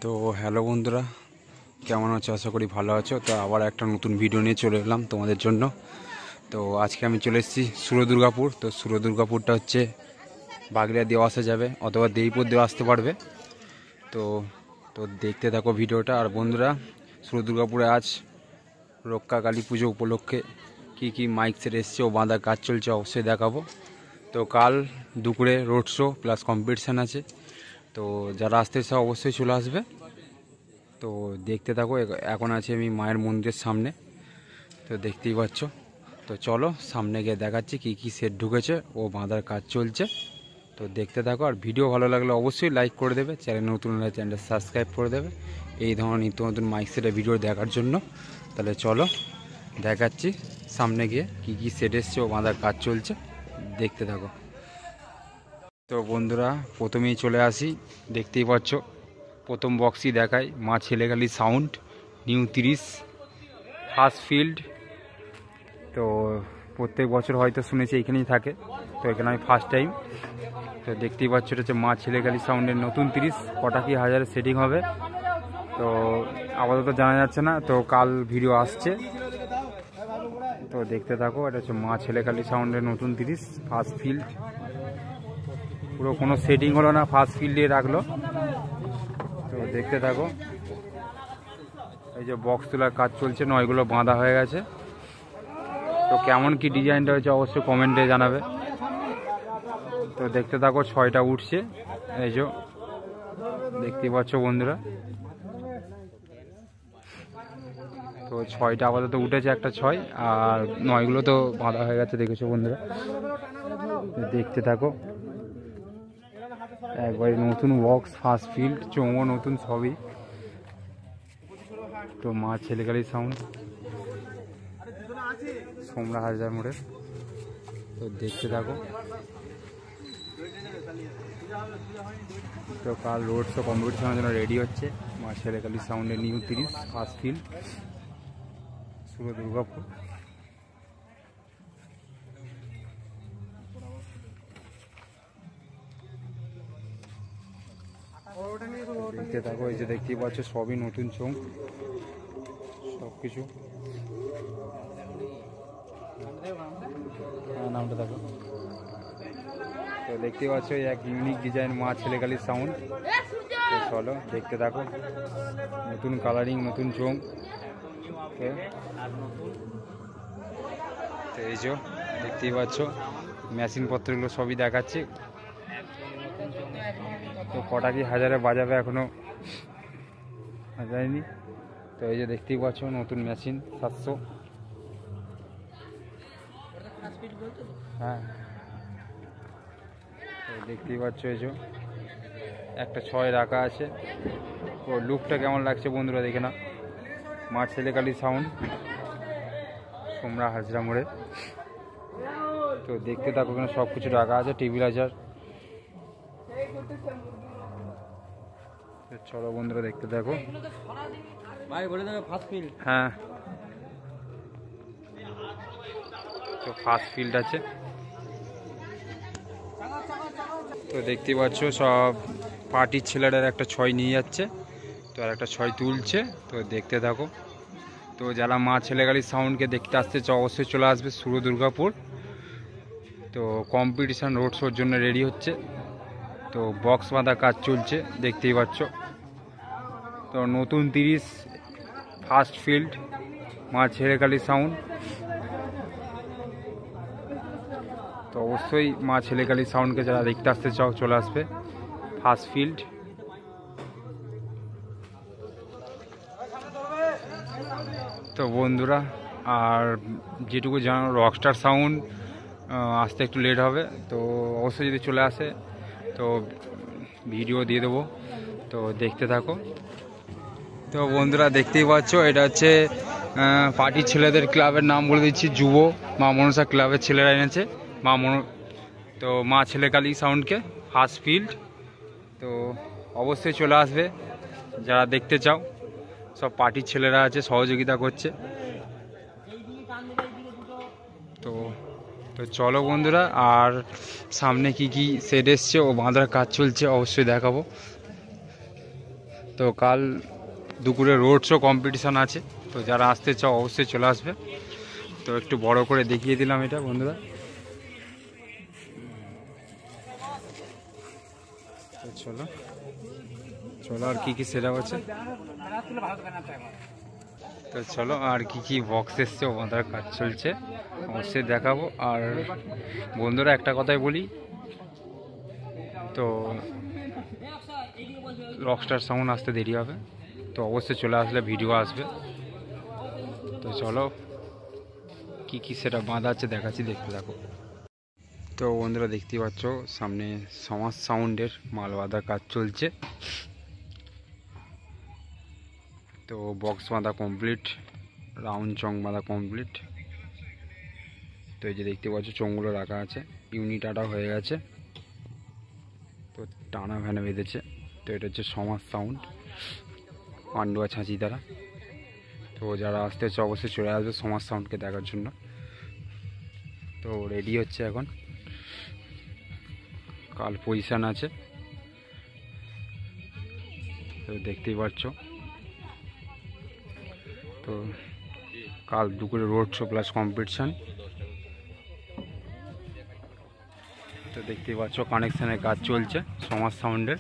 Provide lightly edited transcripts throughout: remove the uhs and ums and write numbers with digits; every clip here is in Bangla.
তো হ্যালো বন্ধুরা, কেমন আছো? আশা করি ভালো আছো। তো আবার একটা নতুন ভিডিও নিয়ে চলে এলাম তোমাদের জন্য। তো আজকে আমি চলে এসেছি সুরদুর্গাপুর। তো সুরদুর্গাপুরটা হচ্ছে বাগড়িয়া দিয়েও আসা যাবে অথবা দেইপুর দিয়েও আসতে পারবে। তো তো দেখতে থাকো ভিডিওটা। আর বন্ধুরা, সুরদুর্গাপুরে আজ রক্ষা কালী পুজো উপলক্ষে কী মাইক সেট এসছে ও বাঁধার কাজ চলছে অবশ্যই দেখাবো। তো কাল দুপুরে রোড শো প্লাস কম্পিটিশান আছে। তো যারা আসতে চাও অবশ্যই চলে আসবে। তো দেখতে থাকো। এখন আছি আমি মায়ের মন্দিরের সামনে, তো দেখতেই পাচ্ছ। তো চলো সামনে গিয়ে দেখাচ্ছি কী সেট ঢুকেছে ও বাঁধার কাজ চলছে। তো দেখতে থাকো। আর ভিডিও ভালো লাগলে অবশ্যই লাইক করে দেবে, চ্যানেল নতুন হলে চ্যানেলটা সাবস্ক্রাইব করে দেবে এই ধরনের নিত্য নতুন মাইক সেটের ভিডিও দেখার জন্য। তাহলে চলো দেখাচ্ছি সামনে গিয়ে কী সেট এসছে ও বাঁধার কাজ চলছে, দেখতে থাকো। তো বন্ধুরা, প্রথমেই চলে আসি, দেখতেই পাচ্ছ প্রথম বক্সই দেখায় মা ছেলেখালি সাউন্ড নিউ 30 ফার্স্ট ফিল্ড। তো প্রত্যেক বছর হয়তো শুনেছি এখানেই থাকে, তো এখানে আমি ফার্স্ট টাইম। তো দেখতেই পাচ্ছ এটা হচ্ছে মা ছেলেখালি সাউন্ডের নতুন 30। কটা কি হাজারের সেটিং হবে তো আপাতত জানা যাচ্ছে না, তো কাল ভিডিও আসছে। তো দেখতে থাকো। এটা হচ্ছে মা ছেলেখালি সাউন্ডের নতুন 30 ফার্স্ট ফিল্ড। পুরো কোনো সেটিং হলো না, ফার্স্ট ফিল্ডে রাখলো। তো দেখতে থাকো। এই যে বক্স তোলার কাজ চলছে, নয়গুলো বাঁধা হয়ে গেছে। তো কেমন কি ডিজাইনটা হয়েছে অবশ্যই কমেন্টে জানাবে। তো দেখতে থাকো, 6টা উঠছে। এই যে দেখতেই পাচ্ছ বন্ধুরা, তো 6টা আপাতত উঠেছে, একটা 6, আর 9গুলো তো বাঁধা হয়ে গেছে, দেখেছো বন্ধুরা। দেখতে থাকো। একবারে নতুন বক্স, ফার্স্ট ফিল্ড, চোঙও নতুন, সবই। তো মা ছেলেখালি সাউন্ড, সোমরা হাজার মোড়ে। তো দেখতে থাকো। তো কাল রোড শো কম্পিটিশনের জন্য রেডি হচ্ছে মা ছেলেখালি সাউন্ডের নিউ 30 ফার্স্ট ফিল্ড, সুরদুর্গাপুর। দেখতে থাকো। এই যে দেখতেই পাচ্ছ সবই নতুন চোঙ, সব কিছু। নামটা দেখো। তো দেখতেই পাচ্ছ এক ইউনিক ডিজাইন মা ছেলেখালি সাউন্ড। তো চলো দেখতে থাকো। নতুন কালারিং, নতুন চোঙ। তো এই যে দেখতেই পাচ্ছ মেশিন পত্রগুলো সবই দেখাচ্ছি। তো কটা কি হাজারে বাজাবে এখনো যায়নি। তো এই যে দেখতেই পাচ্ছ নতুন মেশিন 700। হ্যাঁ, তো দেখতেই পাচ্ছ এই যে একটা 6 রাখা আছে। তো লুকটা কেমন লাগছে বন্ধুরা দেখে না। মা ছেলেখালি সাউন্ড, সোমরা হাজরা মোড়ে। তো দেখতে থাকো, ওখানে সব কিছু রাখা আছে, টিভি লাইজার। চলো বন্ধুরা দেখতে থাকো। হ্যাঁ, তো ফার্স্ট ফিল্ড আছে। তো দেখতে পাচ্ছ সব পার্টির ছেলেরা একটা 6 নিয়ে যাচ্ছে, তো আর একটা 6 তুলছে। তো দেখতে থাকো। তো যারা মা ছেলেখালি সাউন্ডকে দেখতে আসতে চাও অবশ্যই চলে আসবে সুরদুর্গাপুর। তো কম্পিটিশান রোড শোর জন্য রেডি হচ্ছে। তো বক্স বাঁধা কাজ চলছে, দেখতেই পাচ্ছ। তো নতুন 30 ফার্স্ট ফিল্ড মা ছেলেখালি সাউন্ড। তো অবশ্যই মা ছেলেখালি সাউন্ডকে যারা দেখতে আসতে চাও চলে আসবে ফার্স্ট ফিল্ড। তো বন্ধুরা, আর যেটুকু জানো রকস্টার সাউন্ড আসতে একটু লেট হবে। তো অবশ্যই যদি চলে আসে তো ভিডিও দিয়ে দেবো, তো দেখতে থাকো। তো বন্ধুরা দেখতেই পাচ্ছ এটা হচ্ছে পার্টির ছেলেদের ক্লাবের নাম বলে দিচ্ছি, যুব মা মনসা ক্লাবের ছেলেরা এনেছে তো মা ছেলেখালি সাউন্ডকে ফার্স্ট ফিল্ড। তো অবশ্যই চলে আসবে যারা দেখতে চাও। সব পার্টির ছেলেরা আছে, সহযোগিতা করছে। তো তো চলো বন্ধুরা, আর সামনে কি সেট এসছে ও বাঁধার কাজ চলছে অবশ্যই দেখাবো। তো কাল দুপুরে রোড শো কম্পিটিশান আছে, তো যারা আসতে চাও অবশ্যই চলে আসবে। তো একটু বড় করে দেখিয়ে দিলাম এটা বন্ধুরা। তো চলো চলো আর কি সেটা আছে, তো চলো আর কি বক্স এসছে ওদের কাজ চলছে অবশ্যই দেখাবো। আর বন্ধুরা একটা কথাই বলি, তো রকস্টার সাউন্ড আসতে দেরি হবে, তো অবশ্যই চলে আসলে ভিডিও আসবে। তো চলো কি সেটা বাঁধা আছে দেখাচ্ছি, দেখতে থাকো। তো বন্ধুরা দেখতেই পাচ্ছ সামনে সমাজ সাউন্ডের মাল বাঁধার কাজ চলছে। তো বক্স বাঁধা কমপ্লিট, রাউন্ড চং বাঁধা কমপ্লিট। তো এই যে দেখতে পাচ্ছ চোঙগুলো রাখা আছে, ইউনিট আটা হয়ে গেছে, তো টানা ভ্যানে বেঁধেছে। তো এটা হচ্ছে সমাজ সাউন্ড পান্ডুয়া ছাঁচি দ্বারা। তো যারা আসতে হচ্ছে অবশ্যই চলে আসবে সমাজ সাউন্ডকে দেখার জন্য। তো রেডি হচ্ছে এখন, কাল পজিশান আছে, তো দেখতেই পাচ্ছ। তো কাল দুপুরে রোড শো প্লাস কম্পিটিশান। তো দেখতেই পাচ্ছ কানেকশানের কাজ চলছে সমাজ সাউন্ডের।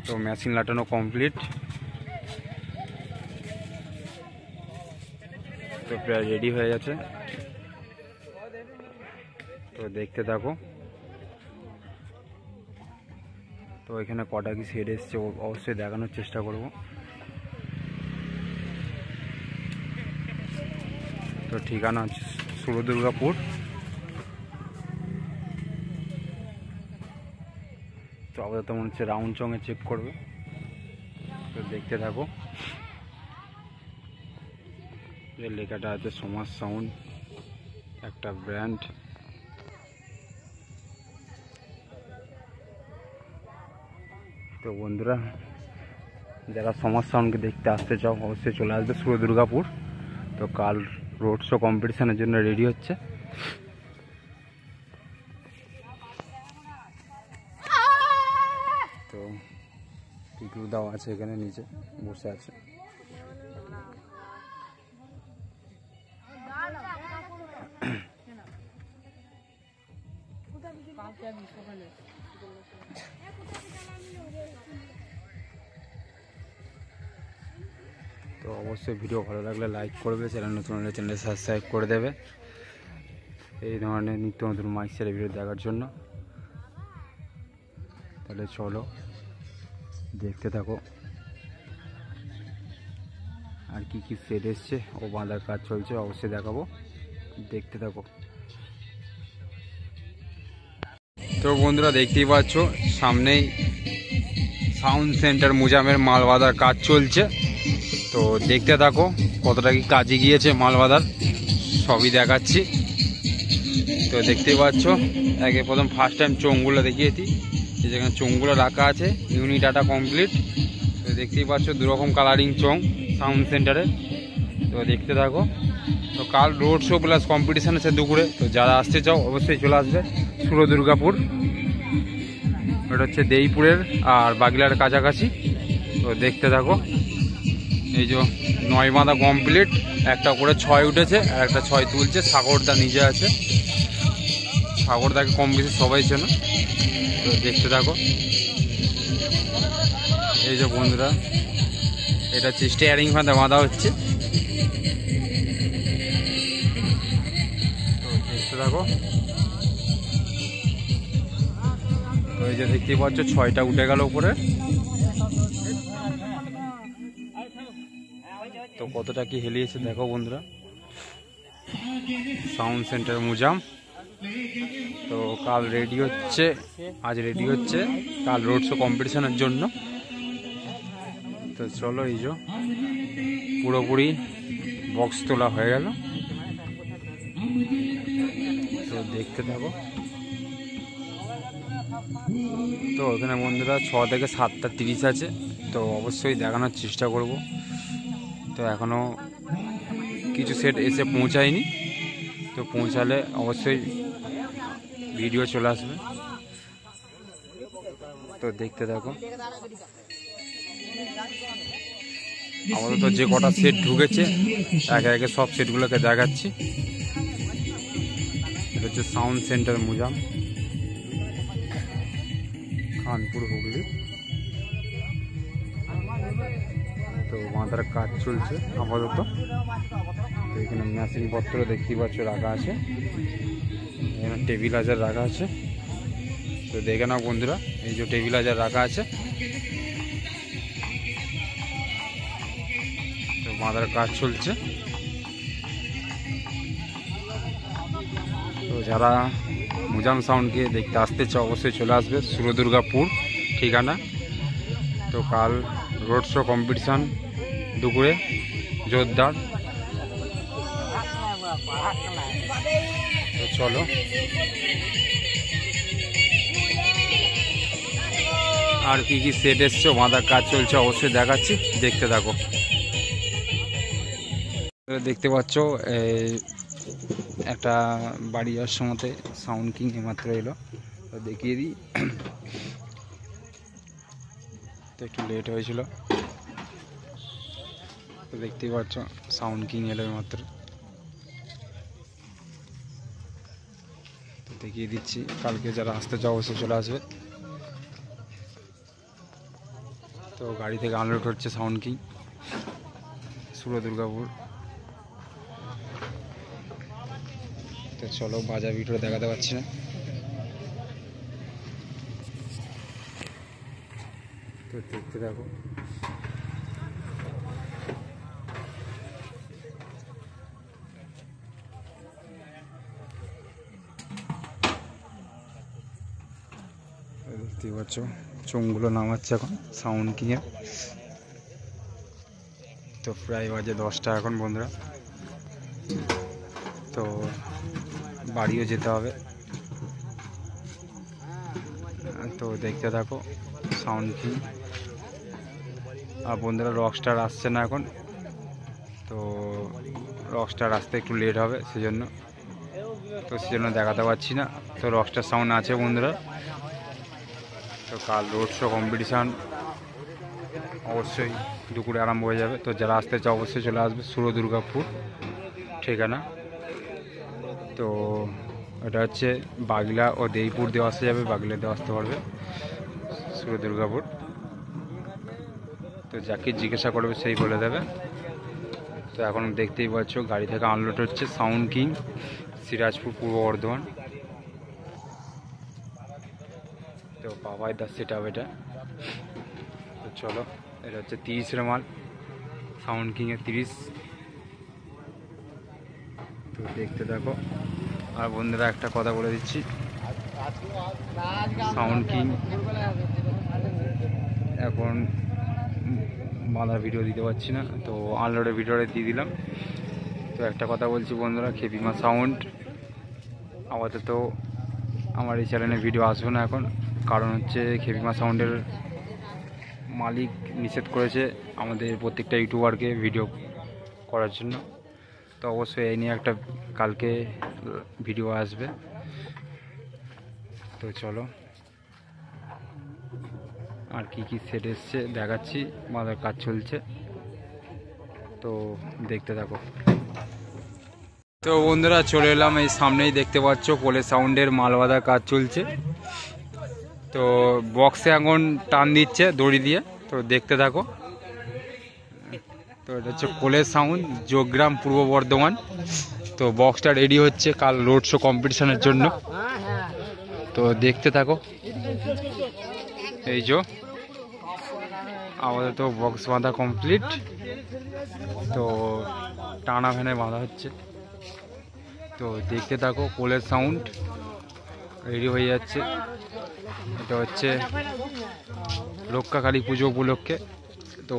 তো মেশিন লাটানো কমপ্লিট, তো প্রায় রেডি হয়ে গেছে। তো দেখতে থাকো। তো এখানে কটা কি সেট এসছে অবশ্যই দেখানোর চেষ্টা করব। তো ঠিকানা হচ্ছে সুরদুর্গাপুর। তো আপাতত মনে হচ্ছে রাউন্ড চঙে চেক করবে, তো দেখতে থাকো। যে লেখাটা আছে সমাজ সাউন্ড, একটা ব্র্যান্ড। তো বন্ধুরা যারা সমাজ সাউন্ডকে দেখতে আসতে চাও অবশ্যই চলে আসবে সুরদুর্গাপুর। তো কাল রোড শো কম্পিটিশানের জন্য রেডি হচ্ছে। তো পিকুদাও আছে এখানে নিচে বসে আছে। তো অবশ্যই ভিডিও ভালো লাগলে লাইক করবে, চ্যানেল নতুন হলে চ্যানেল সাবস্ক্রাইব করে দেবে এই ধরনের নিত্য নতুন মাইক্সের ভিডিও দেখার জন্য। তাহলে চলো দেখতে থাকো আর কি সেট এসছে ও বাঁধার কাজ চলছে অবশ্যই দেখাবো, দেখতে থাকো। তো বন্ধুরা দেখতেই পাচ্ছ সামনেই সাউন্ড সেন্টার মুজামের মাল বাঁধার কাজ চলছে। তো দেখতে থাকো কতটা কি কাজে গিয়েছে মাল বাঁধার, সবই দেখাচ্ছি। তো দেখতেই পাচ্ছ আগে প্রথম ফার্স্ট টাইম চোঙগুলো দেখিয়েছি, যেখানে চোঙগুলো রাখা আছে ইউনিট আটা কমপ্লিট। তো দেখতেই পাচ্ছ দুরকম কালারিং চোঙ সাউন্ড সেন্টারে। তো দেখতে থাকো। তো কাল রোড শো প্লাস কম্পিটিশান আছে দুপুরে, তো যারা আসতে চাও অবশ্যই চলে আসবে সুরদুর্গাপুর। ওটা হচ্ছে দেইপুরের আর বাগলার কাছাকাছি। তো দেখতে থাকো। এই যে 9 বাঁধা কমপ্লিট, একটা করে 6 উঠেছে আর একটা 6 তুলছে। সাগরদা নিজে আছে, সাগরদাকে কম বেশি সবাই চেনো। তো দেখতে থাকো। এই যে বন্ধুরা এটা হচ্ছে স্টিয়ারিং ফাঁদা বাঁধা হচ্ছে। তো দেখতে থাকো। তো এই যে দেখতেই পাচ্ছ 6টা উঠে গেল উপরে। তো কতটা কি হেলিয়েছে দেখো বন্ধুরা সাউন্ড সেন্টার মুজাম। তো কাল রেডি হচ্ছে, আজ রেডি হচ্ছে কাল রোড শো কম্পিটিশানের জন্য। তো চলো এই যে পুরোপুরি বক্স তোলা হয়ে গেল। তো দেখতে থাকো। তো ওখানে বন্ধুরা 6 থেকে 7:30 আছে, তো অবশ্যই দেখানোর চেষ্টা করব। তো এখনও কিছু সেট এসে পৌঁছায়নি, তো পৌঁছালে অবশ্যই ভিডিও চলে আসবে। তো দেখতে থাকো। আমাদের তো যে কটা সেট ঢুকেছে একে একে সব সেটগুলোকে দেখাচ্ছি। এটা হচ্ছে সাউন্ড সেন্টার মুজাম, খানপুর, হুগলি। তো মাথার কাজ চলছে আপাতত। তো এখানে মেশিন পত্র দেখতেই পাচ্ছ রাখা আছে, এখানে টেবিলাইজার রাখা আছে। তো দেখে নাও বন্ধুরা, এই যে টেবিলাইজার রাখা আছে। তো মাথার কাজ চলছে। তো যারা মুজাম সাউন্ডকে দেখতে আসতে চাও অবশ্যই চলে আসবে, সুরদুর্গাপুর ঠিকানা। তো কাল রোড শো কম্পিটিশান দুপুরে জোরদার। তো চলো, আর কি কি সেট এসছে, মাথার কাজ চলছে অবশ্যই দেখাচ্ছি, দেখতে থাকো। দেখতে পাচ্ছ একটা বাড়ি যাওয়ার সময়তে সাউন্ড কিং মাত্র এলো, তো দেখিয়ে দিই। তো একটু লেট হয়েছিল, তো দেখতেই পাচ্ছ সাউন্ড কিং এলো মাত্র। তো দেখিয়ে দিচ্ছি, কালকে যারা আসতে চাও অবশ্যই চলে আসবে। তো গাড়ি থেকে আনলোড হচ্ছে সাউন্ড কিং, সুরদুর্গাপুর। তো চলো, বাজার ভিডিও দেখাতে পারছি না। তো দেখতে থাকো। দেখতেই পাচ্ছ চোঙগুলো নামাচ্ছে এখন সাউন্ড কিংয়ের। তো প্রায় বাজে 10টা এখন বন্ধুরা। তো বাড়িও যেতে হবে, তো দেখতে থাকো সাউন্ড কিং। আর বন্ধুরা রকস্টার আসছে না এখন, তো রকস্টার আসতে একটু লেট হবে সেজন্য, তো সেজন্য দেখাতে পারছি না। তো রকস্টার সাউন্ড আছে বন্ধুরা। তো কাল রোড শো কম্পিটিশান অবশ্যই দুপুরে আরম্ভ হয়ে যাবে। তো যারা আসতে চাও অবশ্যই চলে আসবে, সুরদুর্গাপুর ঠিকানা। তো এটা হচ্ছে বাগলা ও দেইপুর দিয়ে আসতে যাবে, বাগলা দিয়ে আসতে পারবে সুরদুর্গাপুর। তো যাকে জিজ্ঞাসা করবে সেই বলে দেবে। তো এখন দেখতেই পাচ্ছ গাড়ি থেকে আনলোড হচ্ছে সাউন্ড কিং, সিরাজপুর, পূর্ব বর্ধমান। তো বাবাই দা সেট আপ এটা। তো চলো, এটা হচ্ছে 30-এর মাল, সাউন্ড কিংয়ের 30। তো দেখতে থাকো। আর বন্ধুরা একটা কথা বলে দিচ্ছি, সাউন্ড কিং এখন বাঁধার ভিডিও দিতে পারছি না, তো আনলোডের ভিডিওটা দিয়ে দিলাম। তো একটা কথা বলছি বন্ধুরা, খেপিমা সাউন্ড আপাতত আমার এই চ্যানেলে ভিডিও আসবে না এখন, কারণ হচ্ছে খেপিমা সাউন্ডের মালিক নিষেধ করেছে আমাদের প্রত্যেকটা ইউটিউবারকে ভিডিও করার জন্য। তো অবশ্যই এই নিয়ে একটা কালকে ভিডিও আসবে। তো চলো, আর কি কি সেট এসছে দেখাচ্ছি, মাথার কাজ চলছে, তো দেখতে থাকো। তো বন্ধুরা চলে এলাম, এই সামনেই দেখতে পাচ্ছ কোলে সাউন্ডের মাল বাঁধার কাজ চলছে। তো বক্সে এখন টান দিচ্ছে দড়ি দিয়ে, তো দেখতে থাকো। তো এটা হচ্ছে কোলে সাউন্ড, যোগগ্রাম, পূর্ব বর্ধমান। তো বক্সটা রেডি হচ্ছে কাল রোড শো কম্পিটিশনের জন্য, তো দেখতে থাকো। এই যে আমাদের তো বক্স বাঁধা কমপ্লিট, তো টানা ভ্যানে বাঁধা হচ্ছে। তো দেখতে থাকো, কোলের সাউন্ড রেডি হয়ে যাচ্ছে। এটা হচ্ছে রক্ষাকালী পুজো উপলক্ষে, তো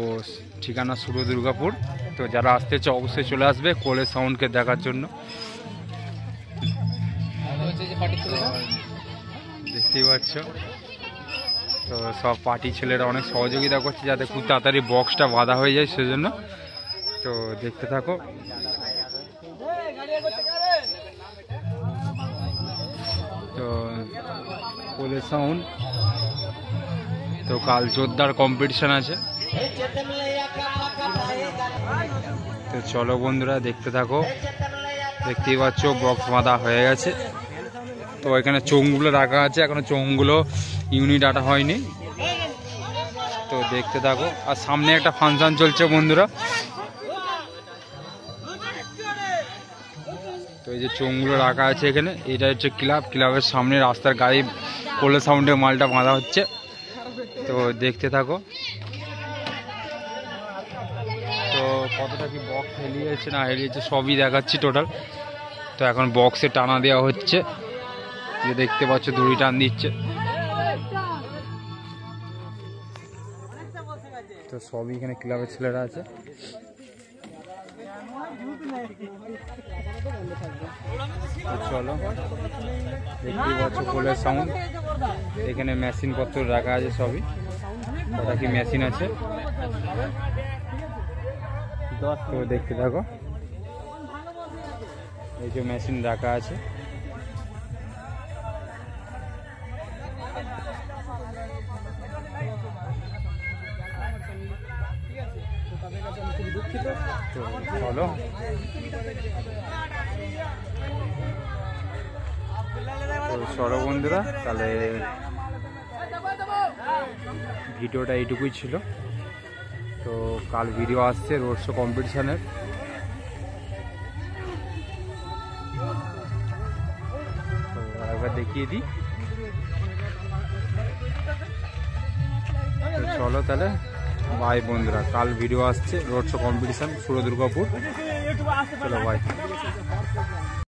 ঠিকানা সুরদুর্গাপুর। তো যারা আসতে চাও অবশ্যই চলে আসবে কোলের সাউন্ডকে দেখার জন্য। দেখতেই পাচ্ছ, তো সব পার্টি ছেলেরা অনেক সহযোগিতা করছে যাতে খুব তাড়াতাড়ি বক্সটা বাঁধা হয়ে যায় সেজন্য। তো দেখতে থাকো। তো কোলের সাউন্ড তো কাল জোরদার কম্পিটিশন আছে। তো চলো বন্ধুরা দেখতে থাকো। দেখতেই পাচ্ছ বক্স বাঁধা হয়ে গেছে। তো এখানে চোঙগুলো রাখা আছে, এখনো চোঙগুলো ইউনিট আটা হয়নি। তো দেখতে থাকো। আর সামনে একটা ফাংশন চলছে বন্ধুরা। তো এই যে চোঙগুলো রাখা আছে এখানে, এটা হচ্ছে ক্লাবের সামনে রাস্তার গাড়ি কোলে সাউন্ডে মালটা বাঁধা হচ্ছে। তো দেখতে থাকো। তো কতটা কি বক্স হেলিয়েছে না হেলিয়েছে সবই দেখাচ্ছি টোটাল। তো এখন বক্সে টানা দেওয়া হচ্ছে, যে দেখতে পাচ্ছ দড়ি টান দিচ্ছে। তো সবই এখানে ক্লাবের ছেলেরা আছে। চলো দেখতেই পাচ্ছ কোলের সাউন্ড, এখানে মেশিন পত্র রাখা আছে সবই। ওটা কি মেশিন আছে, তো দেখতে থাকো। এই যে মেশিন রাখা আছে। তো চলো চলো বন্ধুরা, তাহলে ভিডিওটা এইটুকুই ছিল। তো কাল ভিডিও আসছে রোড শো কম্পিটিশনের। তো একবার দেখিয়ে দিই। চলো তাহলে বাই বন্ধুরা, কাল ভিডিও আসছে রোড শো কম্পিটিশন সুরদুর্গাপুর। চলো বাই।